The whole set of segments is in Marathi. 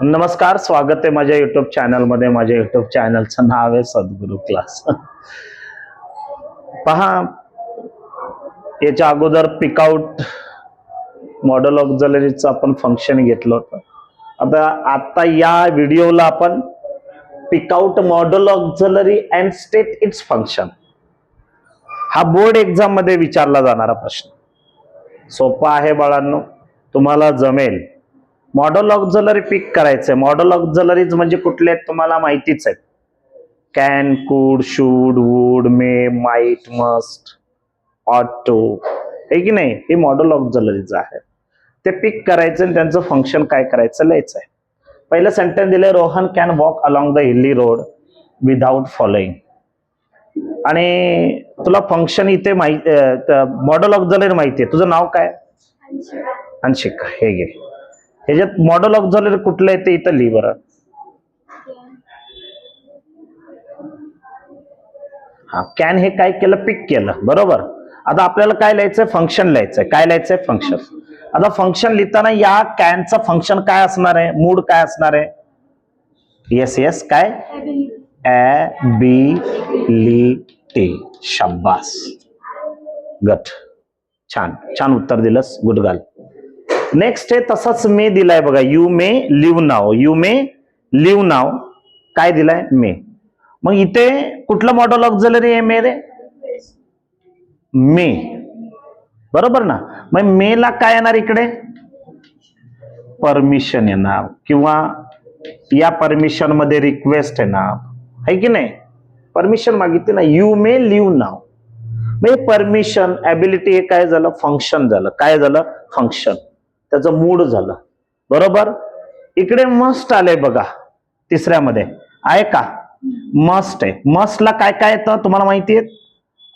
नमस्कार, स्वागत आहे माझ्या युट्यूब चॅनलमध्ये. माझ्या युट्यूब चॅनलचं नाव आहे सद्गुरू क्लास. पहा, याच्या अगोदर पिकआउट मॉडेल ऑक्झिलरीचं आपण फंक्शन घेतलं होतं. आता या व्हिडिओला आपण पिकआउट modal auxiliary and state its function, हा बोर्ड एक्झाम मध्ये विचारला जाणारा प्रश्न. सोपा आहे बाळांनो, तुम्हाला जमेल. मॉडेल ऑक्झिलरी पिक करायचंय. मॉडेल ऑक्झिलरीज म्हणजे कुठले आहेत तुम्हाला माहितीच आहेत. कॅन, कुड, should, would, may, might, must, ऑट टू, हे की नाही, हे मॉडेल ऑक्झिलरीज आहे. ते पिक करायचं आणि त्यांचं फंक्शन काय करायचं लिहायचं आहे. पहिलं सेंटेन्स दिलंय, Rohan can walk along the hilly road without following. आणि तुला फंक्शन इथे माहिती, मॉडेल ऑक्झिलरी माहिती आहे. तुझं नाव काय? अंशिका. हे घे. ह्याच्यात मॉडेल ऑक्झिलरी कुठलं आहे ते इथं लिहि बरं. हा, कॅन हे काय केलं, पिक केलं, बरोबर. आता आपल्याला काय लिहायचंय, फंक्शन लिहायचंय. काय लिहायचंय, फंक्शन. आता फंक्शन लिहिताना या कॅनचं फंक्शन काय असणार आहे, मूड काय असणार आहे? येस येस, काय? ॲबिलिटी. शाबास, गट. छान छान उत्तर दिलंस, गुड गर्ल. नेक्स्ट आहे तसंच मे दिलाय बघा. You may leave now. You may leave now काय दिलाय, मे. मग इथे कुठलं मॉडेल ऑक्झिलरी आहे, मे रे? मे, बरोबर ना. मग मे ला काय येणार इकडे? परमिशन येणार, किंवा या परमिशन मध्ये रिक्वेस्ट येणार, है की नाही. परमिशन मागितली ना, यू मे लिव्ह नाव. मग परमिशन, ॲबिलिटी, हे काय झालं, फंक्शन झालं. काय झालं, फंक्शन. त्याचं मूड झालं, बरोबर. इकडे मस्ट आलंय बघा, तिसऱ्यामध्ये आहे का, मस्ट आहे. मस्टला काय काय येतं तुम्हाला माहिती आहे?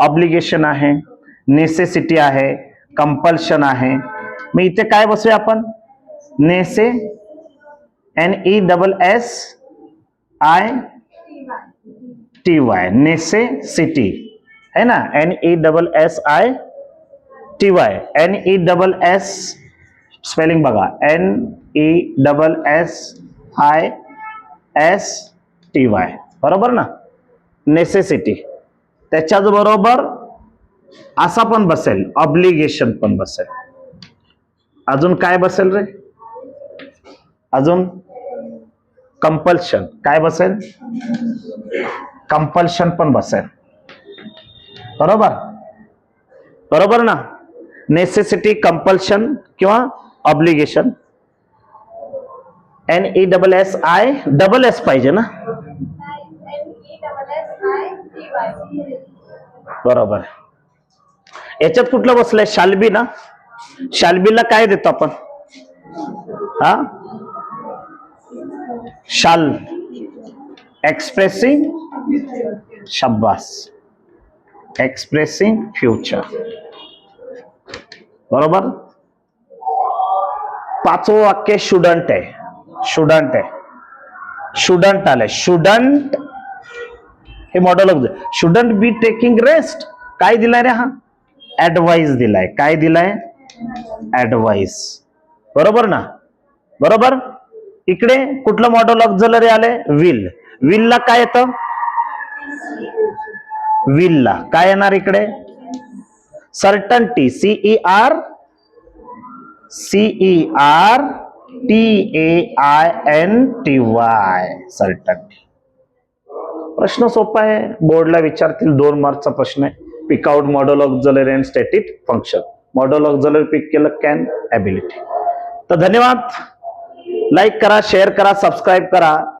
ऑब्लिगेशन आहे, नेसेसिटी आहे, कंपल्शन आहे. मग इथे काय बसूया आपण, नेसे, NESSITY, नेसेसिटी है ना. NESSITY, NESS स्पेलिंग बघा, NESSISTY, बरोबर ना. नेसेसिटी. त्याच्याच बरोबर असा पण बसेल, ऑब्लिगेशन पण बसेल. अजून काय बसेल रे? अजून कंपल्शन. काय बसेल? कंपल्शन पण बसेल, बरोबर. बरोबर ना. नेसेसिटी, कंपल्शन किंवा ऑब्लिगेशन. NESSI, डबल एस पाहिजे ना, बरोबर. याच्यात कुठलं बसलंय, शाल्बी ना. शाल्बीला काय देतो आपण, हा, शाल, एक्सप्रेसिंग, शाबास, एक्सप्रेसिंग फ्युचर, बरोबर. पाचवं वाक्य शुडंट आहे. शुडंट आहे, शुडंट आलंय. शुडंट हे model of, shouldn't be taking rest. काय दिलाय रे, हा ऍडवाइस दिलाय. काय दिलाय, ऍडवाइस, बरोबर ना. बरोबर. इकडे कुठलं मॉडेल ऑक्झिलरी आलंय, विल. विल ला काय येतं, विल ला काय येणार इकडे, सर्टन्टी, CERTAINTY, सर्टन्टी. प्रश्न सोपा आहे, बोर्डला विचारतील, 2 मार्कचा प्रश्न आहे. Pick out modal auxiliary and state it function. Modal auxiliary pick केलं, कॅन, ॲबिलिटी. तर धन्यवाद. लाईक करा, शेअर करा, सबस्क्राईब करा.